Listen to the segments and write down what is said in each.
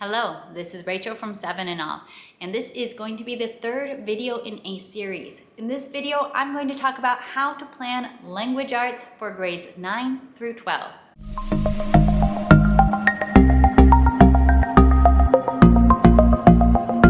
Hello, this is Rachel from 7 and All, and this is going to be the third video in a series. In this video, I'm going to talk about how to plan language arts for grades 9 through 12.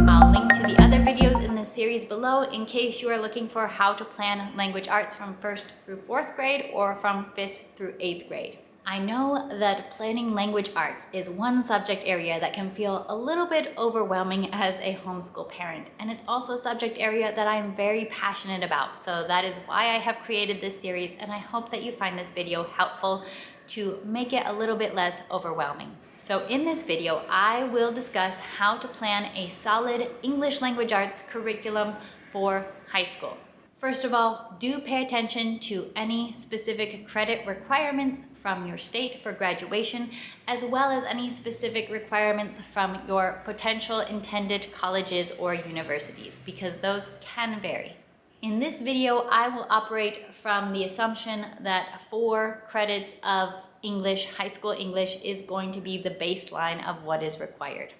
I'll link to the other videos in this series below in case you are looking for how to plan language arts from 1st through 4th grade or from 5th through 8th grade. I know that planning language arts is one subject area that can feel a little bit overwhelming as a homeschool parent, and it's also a subject area that I'm very passionate about. So that is why I have created this series, and I hope that you find this video helpful to make it a little bit less overwhelming. So in this video, I will discuss how to plan a solid English language arts curriculum for high school. First of all, do pay attention to any specific credit requirements from your state for graduation, as well as any specific requirements from your potential intended colleges or universities, because those can vary. In this video, I will operate from the assumption that 4 credits of English, high school English, is going to be the baseline of what is required.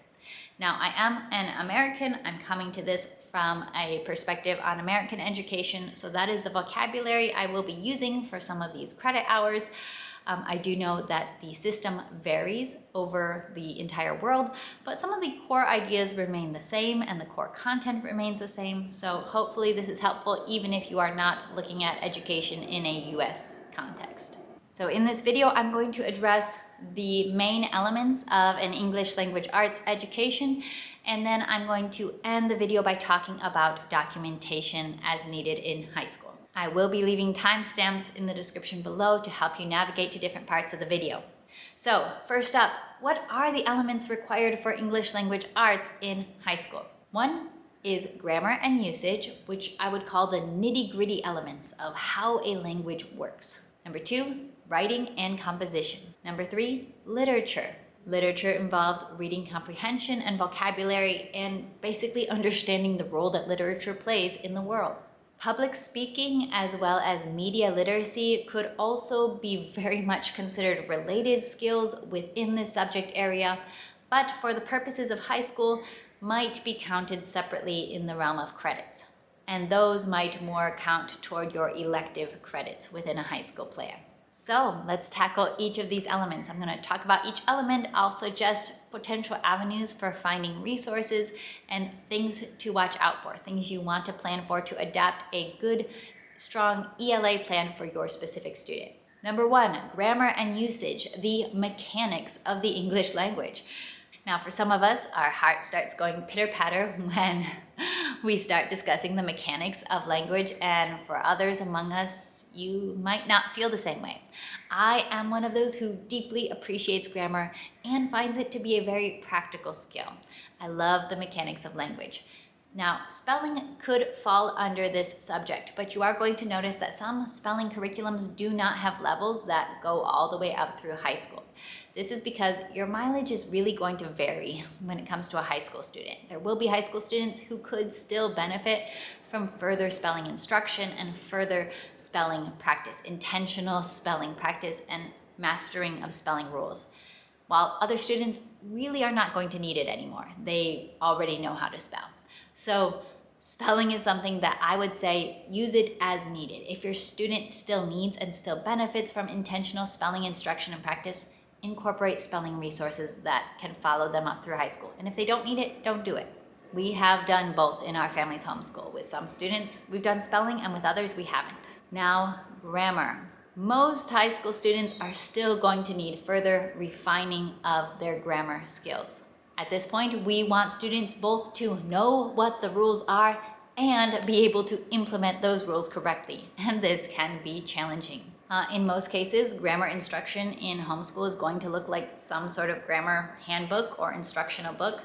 Now, I am an American. I'm coming to this from a perspective on American education, so that is the vocabulary I will be using for some of these credit hours. I do know that the system varies over the entire world, but some of the core ideas remain the same and the core content remains the same, so hopefully this is helpful even if you are not looking at education in a US context. So in this video, I'm going to address the main elements of an English language arts education, and then I'm going to end the video by talking about documentation as needed in high school. I will be leaving timestamps in the description below to help you navigate to different parts of the video. So first up, what are the elements required for English language arts in high school? One is grammar and usage, which I would call the nitty-gritty elements of how a language works. Number 2, writing and composition. Number 3, literature. Literature involves reading comprehension and vocabulary and basically understanding the role that literature plays in the world. Public speaking as well as media literacy could also be very much considered related skills within this subject area, but for the purposes of high school might be counted separately in the realm of credits. And those might more count toward your elective credits within a high school plan. So let's tackle each of these elements. I'm going to talk about each element. I'll suggest potential avenues for finding resources and things to watch out for, things you want to plan for to adapt a good, strong ELA plan for your specific student. Number 1, grammar and usage, the mechanics of the English language. Now, for some of us, our heart starts going pitter-patter when we start discussing the mechanics of language, and for others among us, you might not feel the same way. I am one of those who deeply appreciates grammar and finds it to be a very practical skill. I love the mechanics of language. Now, spelling could fall under this subject, but you are going to notice that some spelling curriculums do not have levels that go all the way up through high school. This is because your mileage is really going to vary when it comes to a high school student. There will be high school students who could still benefit from further spelling instruction and further spelling practice, intentional spelling practice and mastering of spelling rules, while other students really are not going to need it anymore. They already know how to spell. So spelling is something that I would say use it as needed. If your student still needs and still benefits from intentional spelling instruction and practice, incorporate spelling resources that can follow them up through high school. And if they don't need it, don't do it. We have done both in our family's homeschool. With some students, we've done spelling, and with others, we haven't. Now, grammar. Most high school students are still going to need further refining of their grammar skills. At this point, we want students both to know what the rules are and be able to implement those rules correctly. And this can be challenging. In most cases, grammar instruction in homeschool is going to look like some sort of grammar handbook or instructional book.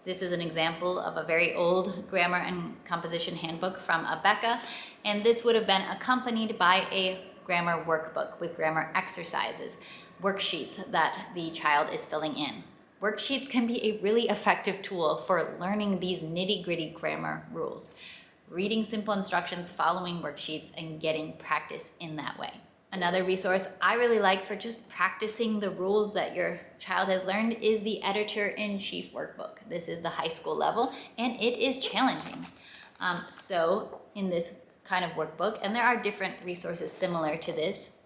This is an example of a very old grammar and composition handbook from Abeka, and this would have been accompanied by a grammar workbook with grammar exercises, worksheets that the child is filling in. Worksheets can be a really effective tool for learning these nitty-gritty grammar rules, reading simple instructions, following worksheets, and getting practice in that way. Another resource I really like for just practicing the rules that your child has learned is the Editor-in-Chief workbook. This is the high school level, and it is challenging. So in this kind of workbook, and there are different resources similar to this,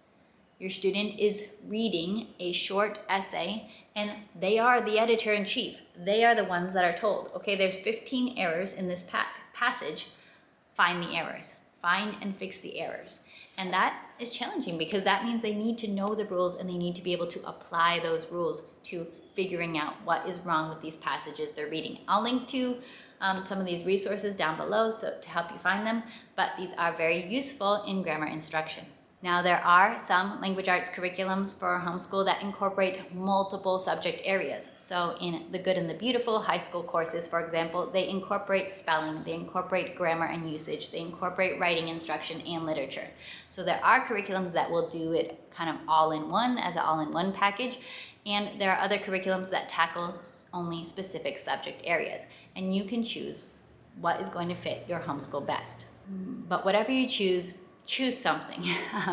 your student is reading a short essay, and they are the editor-in-chief. They are the ones that are told, okay, there's 15 errors in this passage. Find the errors. Find and fix the errors. And that is challenging because that means they need to know the rules and they need to be able to apply those rules to figuring out what is wrong with these passages they're reading. I'll link to some of these resources down below to help you find them, but these are very useful in grammar instruction. Now, there are some language arts curriculums for homeschool that incorporate multiple subject areas. So in the Good and the Beautiful high school courses, for example, they incorporate spelling, they incorporate grammar and usage, they incorporate writing instruction and literature. So there are curriculums that will do it kind of all in one as an all-in-one package. And there are other curriculums that tackle only specific subject areas. And you can choose what is going to fit your homeschool best. But whatever you choose something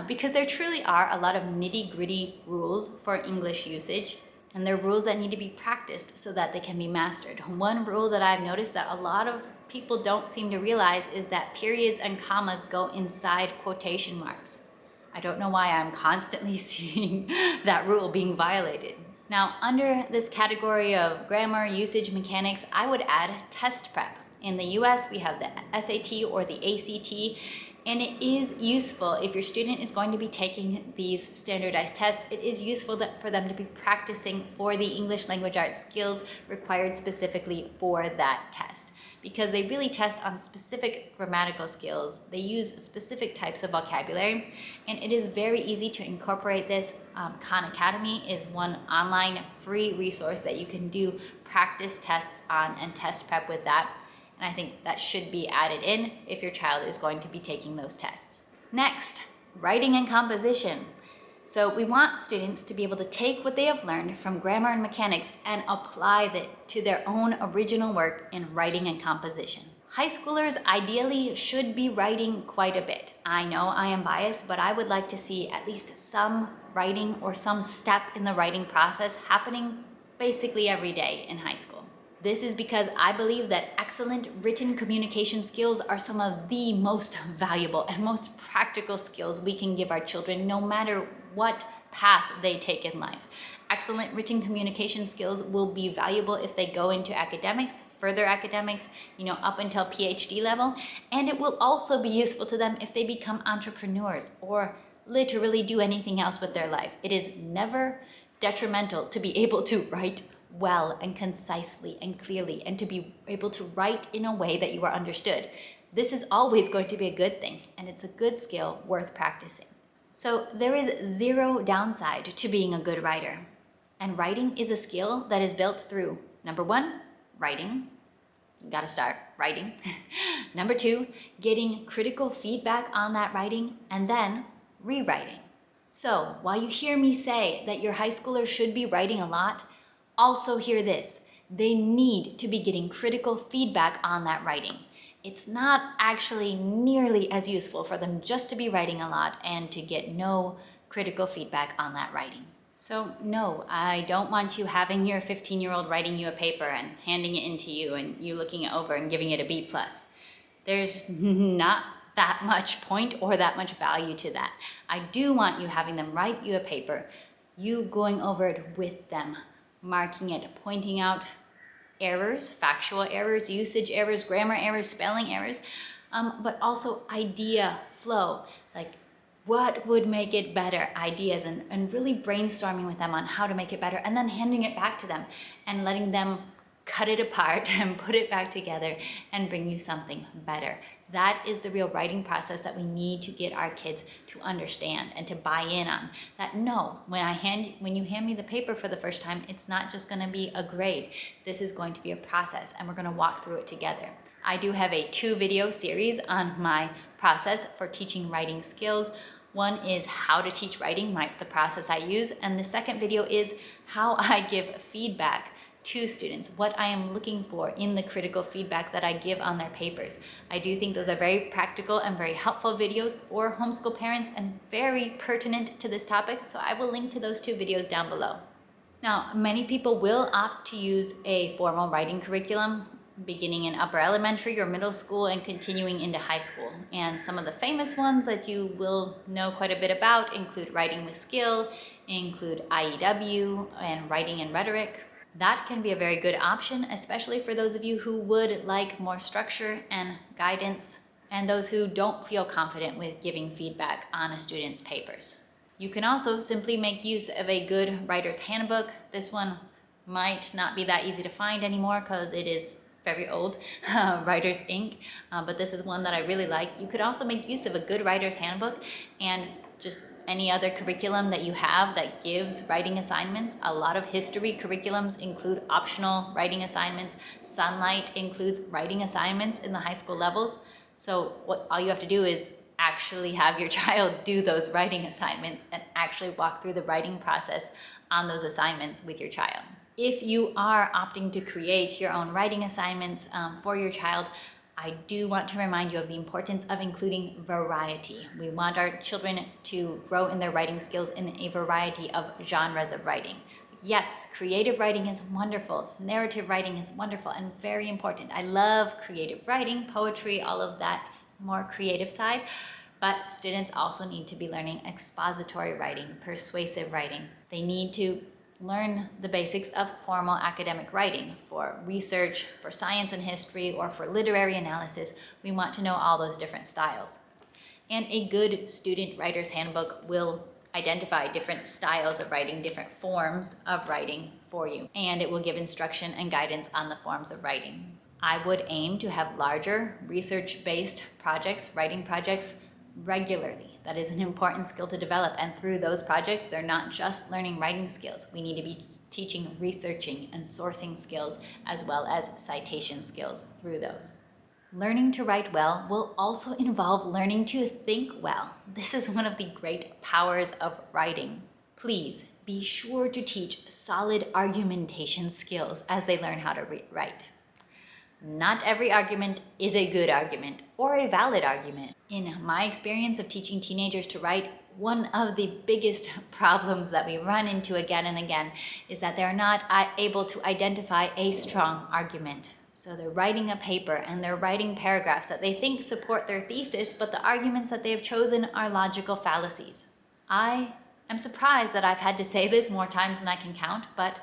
because there truly are a lot of nitty-gritty rules for English usage, and they're rules that need to be practiced so that they can be mastered. One rule that I've noticed that a lot of people don't seem to realize is that periods and commas go inside quotation marks. I don't know why I'm constantly seeing that rule being violated. Now, under this category of grammar, usage, mechanics, I would add test prep. In the US, we have the SAT or the ACT, and it is useful if your student is going to be taking these standardized tests. It is useful for them to be practicing for the English language arts skills required specifically for that test, because they really test on specific grammatical skills. They use specific types of vocabulary, and it is very easy to incorporate this. Khan Academy is one online free resource that you can do practice tests on and test prep with that. And I think that should be added in if your child is going to be taking those tests. Next, writing and composition. So we want students to be able to take what they have learned from grammar and mechanics and apply that to their own original work in writing and composition. High schoolers ideally should be writing quite a bit. I know I am biased, but I would like to see at least some writing or some step in the writing process happening basically every day in high school. This is because I believe that excellent written communication skills are some of the most valuable and most practical skills we can give our children, no matter what path they take in life. Excellent written communication skills will be valuable if they go into academics, further academics, up until PhD level. And it will also be useful to them if they become entrepreneurs or literally do anything else with their life. It is never detrimental to be able to write well and concisely and clearly, and to be able to write in a way that you are understood. This is always going to be a good thing, and it's a good skill worth practicing. So there is zero downside to being a good writer. And writing is a skill that is built through, number one, writing. You gotta start writing. Number two, getting critical feedback on that writing, and then rewriting. So while you hear me say that your high schoolers should be writing a lot, also hear this: they need to be getting critical feedback on that writing. It's not actually nearly as useful for them just to be writing a lot and to get no critical feedback on that writing. So no, I don't want you having your 15-year-old writing you a paper and handing it into you and you looking it over and giving it a B+. There's not that much point or that much value to that. I do want you having them write you a paper, you going over it with them, marking it, pointing out errors, factual errors, usage errors, grammar errors, spelling errors, but also idea flow, like what would make it better, ideas, and really brainstorming with them on how to make it better, and then handing it back to them and letting them cut it apart and put it back together and bring you something better. That is the real writing process that we need to get our kids to understand and to buy in on. That no, when you hand me the paper for the first time, it's not just gonna be a grade. This is going to be a process, and we're gonna walk through it together. I do have a 2-video series on my process for teaching writing skills. One is how to teach writing, the process I use, and the second video is how I give feedback to students, what I am looking for in the critical feedback that I give on their papers. I do think those are very practical and very helpful videos for homeschool parents and very pertinent to this topic, so I will link to those 2 videos down below. Now, many people will opt to use a formal writing curriculum beginning in upper elementary or middle school and continuing into high school. And some of the famous ones that you will know quite a bit about include Writing with Skill, include IEW, and Writing and Rhetoric. That can be a very good option, especially for those of you who would like more structure and guidance, and those who don't feel confident with giving feedback on a student's papers. You can also simply make use of a good writer's handbook. This one might not be that easy to find anymore because it is very old, Writer's Ink, but this is one that I really like. You could also make use of a good writer's handbook and just any other curriculum that you have that gives writing assignments. A lot of history curriculums include optional writing assignments. Sunlight includes writing assignments in the high school levels. So all you have to do is actually have your child do those writing assignments and actually walk through the writing process on those assignments with your child. If you are opting to create your own writing assignments for your child, I do want to remind you of the importance of including variety. We want our children to grow in their writing skills in a variety of genres of writing. Yes, creative writing is wonderful. Narrative writing is wonderful and very important. I love creative writing, poetry, all of that more creative side. But students also need to be learning expository writing, persuasive writing. They need to learn the basics of formal academic writing. For research, for science and history, or for literary analysis, we want to know all those different styles. And a good student writer's handbook will identify different styles of writing, different forms of writing for you, and it will give instruction and guidance on the forms of writing. I would aim to have larger research-based projects, writing projects, regularly. That is an important skill to develop, and through those projects, they're not just learning writing skills. We need to be teaching researching and sourcing skills as well as citation skills through those. Learning to write well will also involve learning to think well. This is one of the great powers of writing. Please be sure to teach solid argumentation skills as they learn how to write. Not every argument is a good argument or a valid argument. In my experience of teaching teenagers to write, one of the biggest problems that we run into again and again is that they're not able to identify a strong argument. So they're writing a paper and they're writing paragraphs that they think support their thesis, but the arguments that they have chosen are logical fallacies. I am surprised that I've had to say this more times than I can count, but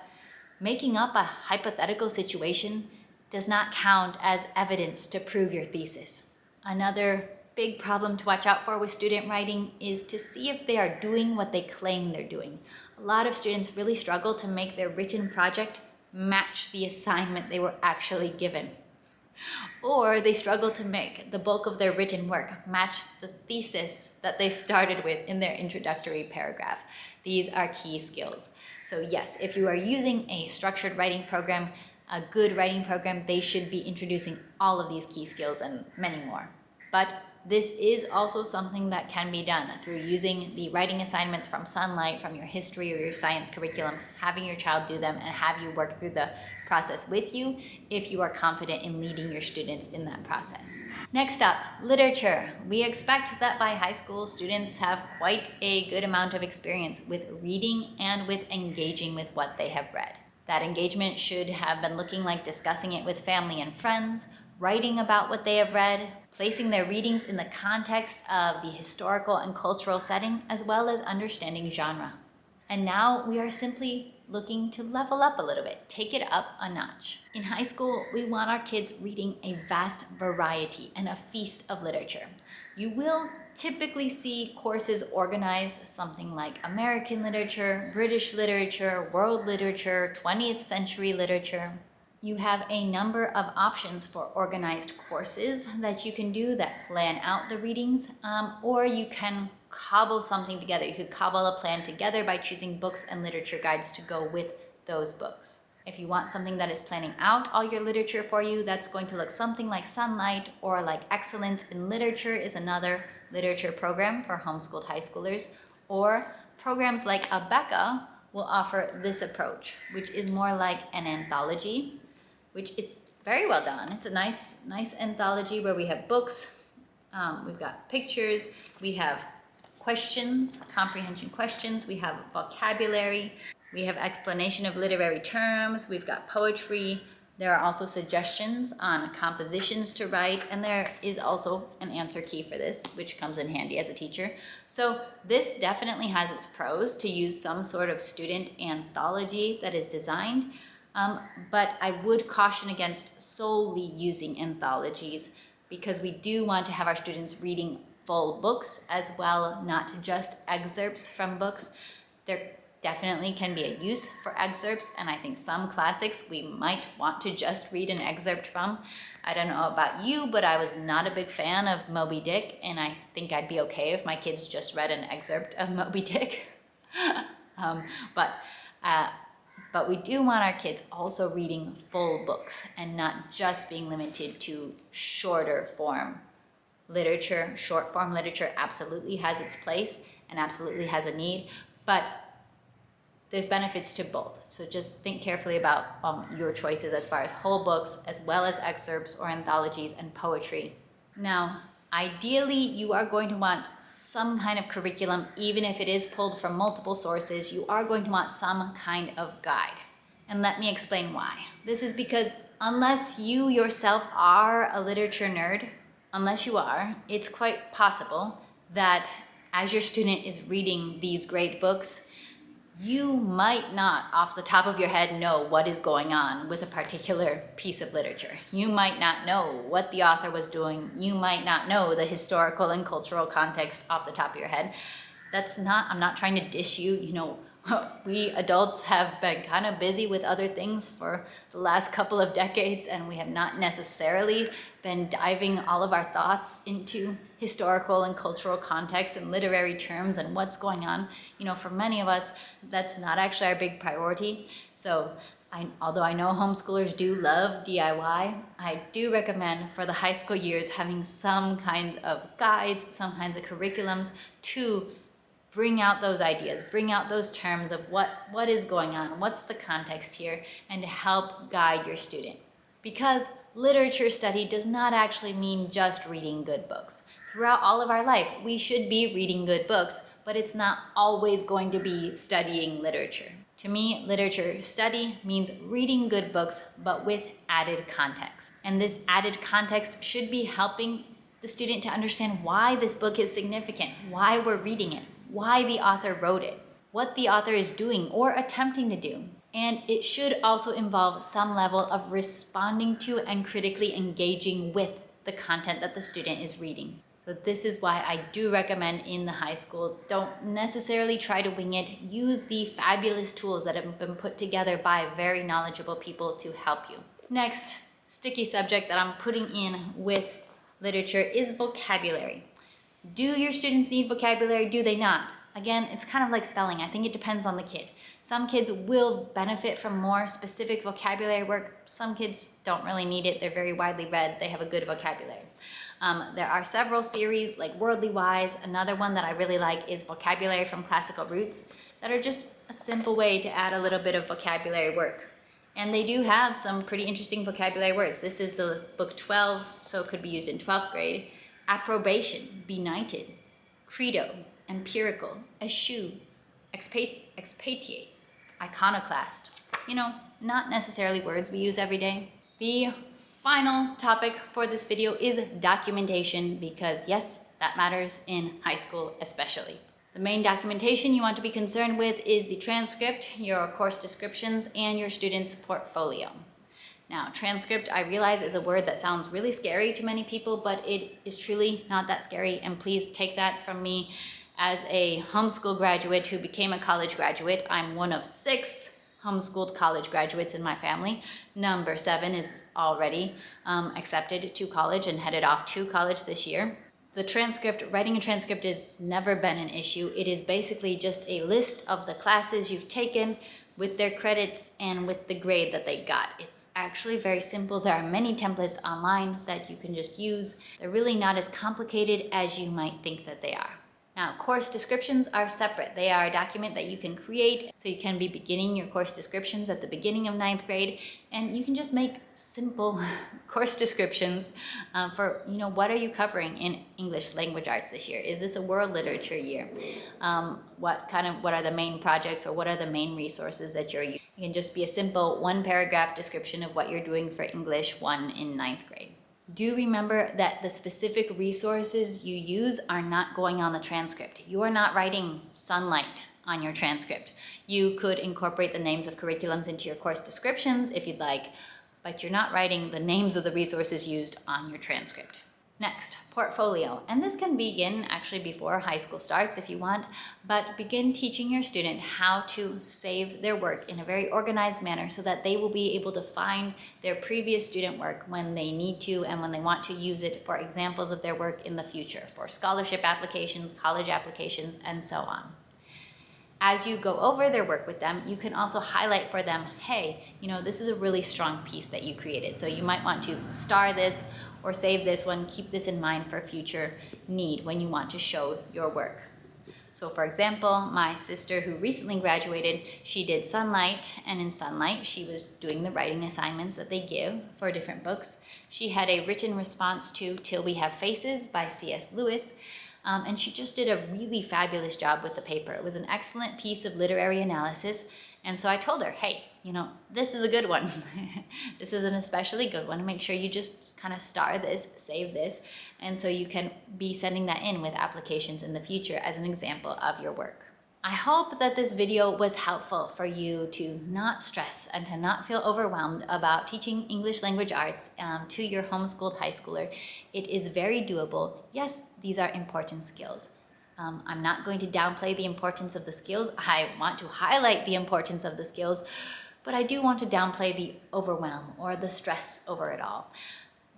making up a hypothetical situation does not count as evidence to prove your thesis. Another big problem to watch out for with student writing is to see if they are doing what they claim they're doing. A lot of students really struggle to make their written project match the assignment they were actually given. Or they struggle to make the bulk of their written work match the thesis that they started with in their introductory paragraph. These are key skills. So yes, if you are using a structured writing program, a good writing program, they should be introducing all of these key skills and many more. But this is also something that can be done through using the writing assignments from Sunlight, from your history or your science curriculum, having your child do them and have you work through the process with you if you are confident in leading your students in that process. Next up, literature. We expect that by high school, students have quite a good amount of experience with reading and with engaging with what they have read. That engagement should have been looking like discussing it with family and friends, writing about what they have read, placing their readings in the context of the historical and cultural setting, as well as understanding genre. And now we are simply looking to level up a little bit, take it up a notch. In high school, we want our kids reading a vast variety and a feast of literature. You will typically see courses organized something like American literature, British literature, world literature, 20th century literature. You have a number of options for organized courses that you can do that plan out the readings, or you can cobble something together. You could cobble a plan together by choosing books and literature guides to go with those books. If you want something that is planning out all your literature for you, that's going to look something like Sunlight, or like Excellence in Literature is another literature program for homeschooled high schoolers, or programs like Abeka will offer this approach, which is more like an anthology, which it's very well done. It's a nice anthology where we have books, we've got pictures, we have questions, comprehension questions, we have vocabulary, we have explanation of literary terms, we've got poetry. There are also suggestions on compositions to write, and there is also an answer key for this, which comes in handy as a teacher. So this definitely has its pros to use some sort of student anthology that is designed, but I would caution against solely using anthologies because we do want to have our students reading full books as well, not just excerpts from books. There definitely can be a use for excerpts, and I think some classics we might want to just read an excerpt from. I don't know about you, but I was not a big fan of Moby Dick, and I think I'd be okay if my kids just read an excerpt of Moby Dick. But we do want our kids also reading full books and not just being limited to shorter form literature. Short form literature absolutely has its place and absolutely has a need, but there's benefits to both. So just think carefully about your choices as far as whole books, as well as excerpts or anthologies and poetry. Now, ideally, you are going to want some kind of curriculum, even if it is pulled from multiple sources, you are going to want some kind of guide. And let me explain why. This is because unless you yourself are a literature nerd, unless you are, it's quite possible that as your student is reading these great books, you might not, off the top of your head, know what is going on with a particular piece of literature. You might not know what the author was doing. You might not know the historical and cultural context off the top of your head. I'm not trying to dish you, we adults have been kind of busy with other things for the last couple of decades, and we have not necessarily been diving all of our thoughts into historical and cultural context and literary terms and what's going on. For many of us, that's not actually our big priority. So although I know homeschoolers do love DIY, I do recommend for the high school years having some kinds of guides, some kinds of curriculums to bring out those ideas, bring out those terms of what is going on, what's the context here, and to help guide your student. Because literature study does not actually mean just reading good books. Throughout all of our life, we should be reading good books, but it's not always going to be studying literature. To me, literature study means reading good books, but with added context. And this added context should be helping the student to understand why this book is significant, why we're reading it, why the author wrote it, what the author is doing or attempting to do. And it should also involve some level of responding to and critically engaging with the content that the student is reading. So this is why I do recommend in the high school, don't necessarily try to wing it. Use the fabulous tools that have been put together by very knowledgeable people to help you. Next, sticky subject that I'm putting in with literature is vocabulary. Do your students need vocabulary? Do they not? Again, it's kind of like spelling. I think it depends on the kid. Some kids will benefit from more specific vocabulary work. Some kids don't really need it. They're very widely read. They have a good vocabulary. There are several series like Worldly Wise. Another one that I really like is Vocabulary from Classical Roots that are just a simple way to add a little bit of vocabulary work. And they do have some pretty interesting vocabulary words. This is the book 12, so it could be used in 12th grade. Approbation, benighted, credo, empirical, eschew, expatiate, iconoclast. Not necessarily words we use every day. The final topic for this video is documentation because yes, that matters in high school especially. The main documentation you want to be concerned with is the transcript, your course descriptions, and your student's portfolio. Now, transcript, I realize, is a word that sounds really scary to many people, but it is truly not that scary, and please take that from me as a homeschool graduate who became a college graduate. I'm one of 6 homeschooled college graduates in my family. Number 7 is already accepted to college and headed off to college this year. The transcript, writing a transcript has never been an issue. It is basically just a list of the classes you've taken with their credits and with the grade that they got. It's actually very simple. There are many templates online that you can just use. They're really not as complicated as you might think that they are. Now, course descriptions are separate. They are a document that you can create, so you can be beginning your course descriptions at the beginning of 9th grade, and you can just make simple course descriptions for, what are you covering in English language arts this year? Is this a world literature year? What are the main projects, or what are the main resources that you're using? It can just be a simple 1-paragraph description of what you're doing for English 1 in 9th grade. Do remember that the specific resources you use are not going on the transcript. You are not writing sunlight on your transcript. You could incorporate the names of curriculums into your course descriptions if you'd like, but you're not writing the names of the resources used on your transcript. Next, portfolio. And this can begin actually before high school starts if you want, but begin teaching your student how to save their work in a very organized manner so that they will be able to find their previous student work when they need to and when they want to use it for examples of their work in the future, for scholarship applications, college applications, and so on. As you go over their work with them, you can also highlight for them, hey, this is a really strong piece that you created. So you might want to star this or save this one, keep this in mind for future need when you want to show your work. So for example, my sister who recently graduated, she did Sunlight, and in Sunlight, she was doing the writing assignments that they give for different books. She had a written response to Till We Have Faces by C.S. Lewis, and she just did a really fabulous job with the paper. It was an excellent piece of literary analysis, and so I told her, hey, this is a good one. This is an especially good one. Make sure you just kind of star this, save this, and so you can be sending that in with applications in the future as an example of your work. I hope that this video was helpful for you to not stress and to not feel overwhelmed about teaching English language arts to your homeschooled high schooler. It is very doable. Yes, these are important skills. I'm not going to downplay the importance of the skills. I want to highlight the importance of the skills, but I do want to downplay the overwhelm or the stress over it all.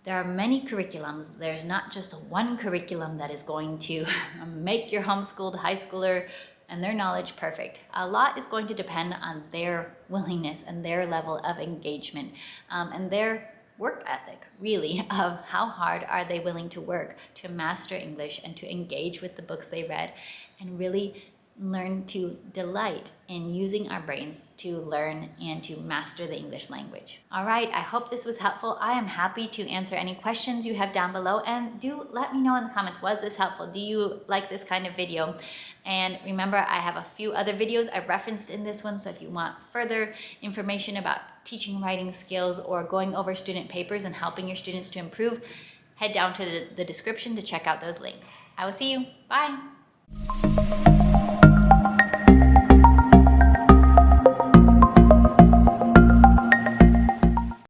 There are many curriculums. There's not just one curriculum that is going to make your homeschooled high schooler and their knowledge perfect. A lot is going to depend on their willingness and their level of engagement and their work ethic, really, of how hard are they willing to work to master English and to engage with the books they read and really learn to delight in using our brains to learn and to master the English language. All right, I hope this was helpful. I am happy to answer any questions you have down below, and do let me know in the comments, was this helpful? Do you like this kind of video? And remember, I have a few other videos I've referenced in this one, so if you want further information about teaching writing skills or going over student papers and helping your students to improve, head down to the description to check out those links. I will see you. Bye.